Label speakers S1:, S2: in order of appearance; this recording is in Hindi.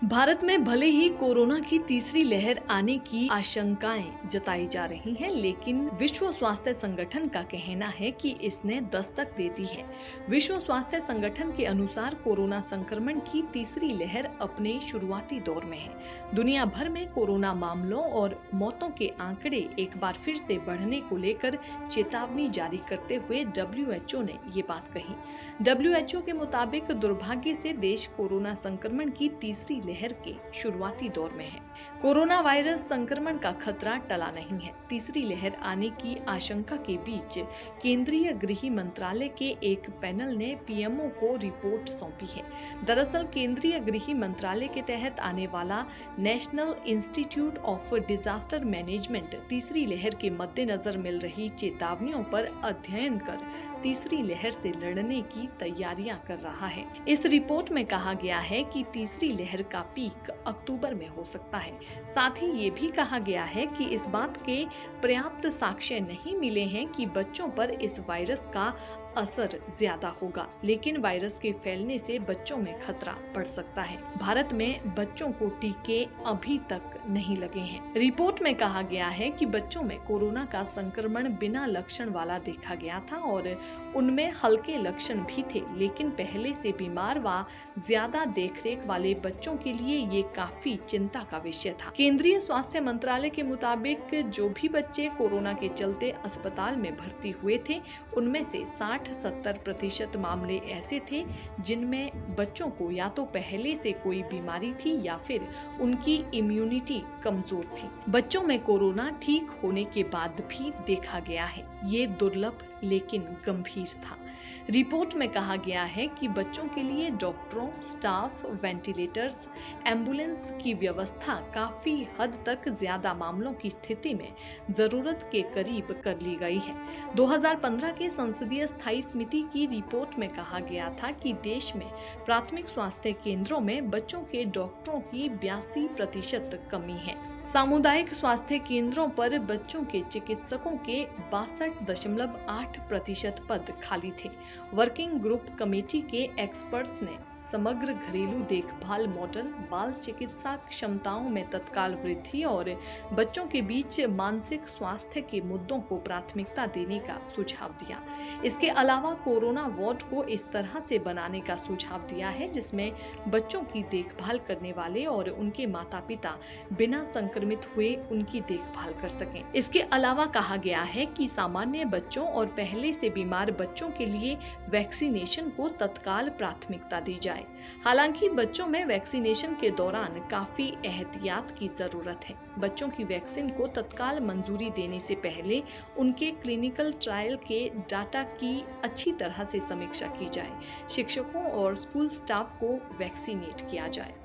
S1: भारत में भले ही कोरोना की तीसरी लहर आने की आशंकाएं जताई जा रही हैं, लेकिन विश्व स्वास्थ्य संगठन का कहना है कि इसने दस्तक दे दी है। विश्व स्वास्थ्य संगठन के अनुसार कोरोना संक्रमण की तीसरी लहर अपने शुरुआती दौर में है। दुनिया भर में कोरोना मामलों और मौतों के आंकड़े एक बार फिर से बढ़ने को लेकर चेतावनी जारी करते हुए WHO ने ये बात कही। WHO के मुताबिक दुर्भाग्य से देश कोरोना संक्रमण की तीसरी लहर के शुरुआती दौर में है। कोरोना वायरस संक्रमण का खतरा टला नहीं है। तीसरी लहर आने की आशंका के बीच केंद्रीय गृह मंत्रालय के एक पैनल ने पीएमओ को रिपोर्ट सौंपी है। दरअसल केंद्रीय गृह मंत्रालय के तहत आने वाला national institute of disaster management तीसरी लहर के मद्देनजर मिल रही चेतावनियों पर अध्ययन कर तीसरी लहर से लड़ने की तैयारियां कर रहा है। इस रिपोर्ट में कहा गया है कि तीसरी लहर का पीक अक्टूबर में हो सकता है। साथ ही ये भी कहा गया है कि इस बात के पर्याप्त साक्ष्य नहीं मिले हैं कि बच्चों पर इस वायरस का असर ज्यादा होगा, लेकिन वायरस के फैलने से बच्चों में खतरा बढ़ सकता है। भारत में बच्चों को टीके अभी तक नहीं लगे हैं। रिपोर्ट में कहा गया है कि बच्चों में कोरोना का संक्रमण बिना लक्षण वाला देखा गया था और उनमें हल्के लक्षण भी थे, लेकिन पहले से बीमार व ज्यादा देखरेख वाले बच्चों के लिए ये काफी चिंता का विषय था। केंद्रीय स्वास्थ्य मंत्रालय के मुताबिक जो भी बच्चे कोरोना के चलते अस्पताल में भर्ती हुए थे, उनमें से 60-70% मामले ऐसे थे जिनमें बच्चों को या तो पहले से कोई बीमारी थी या फिर उनकी इम्यूनिटी कमजोर थी। बच्चों में कोरोना ठीक होने के बाद भी देखा गया है। ये दुर्लभ लेकिन गंभीर था। रिपोर्ट में कहा गया है कि बच्चों के लिए डॉक्टरों, स्टाफ, वेंटिलेटर्स, एम्बुलेंस की व्यवस्था काफी हद तक ज्यादा मामलों की स्थिति में जरूरत के करीब कर ली गई है। 2015 के संसदीय स्थायी समिति की रिपोर्ट में कहा गया था कि देश में प्राथमिक स्वास्थ्य केंद्रों में बच्चों के डॉक्टरों की 82% कमी है। सामुदायिक स्वास्थ्य केंद्रों पर बच्चों के चिकित्सकों के 62.8% पद खाली थे। वर्किंग ग्रुप कमेटी के एक्सपर्ट्स ने समग्र घरेलू देखभाल मॉडल, बाल चिकित्सा क्षमताओं में तत्काल वृद्धि और बच्चों के बीच मानसिक स्वास्थ्य के मुद्दों को प्राथमिकता देने का सुझाव दिया। इसके अलावा कोरोना वार्ड को इस तरह से बनाने का सुझाव दिया है जिसमें बच्चों की देखभाल करने वाले और उनके माता-पिता बिना संक्रमित हुए उनकी देखभाल कर सकें। इसके अलावा कहा गया है कि सामान्य बच्चों और पहले से बीमार बच्चों के लिए वैक्सीनेशन को तत्काल प्राथमिकता दी जाए। हालांकि बच्चों में वैक्सीनेशन के दौरान काफी एहतियात की जरूरत है। बच्चों की वैक्सीन को तत्काल मंजूरी देने से पहले उनके क्लिनिकल ट्रायल के डाटा की अच्छी तरह से समीक्षा की जाए। शिक्षकों और स्कूल स्टाफ को वैक्सीनेट किया जाए।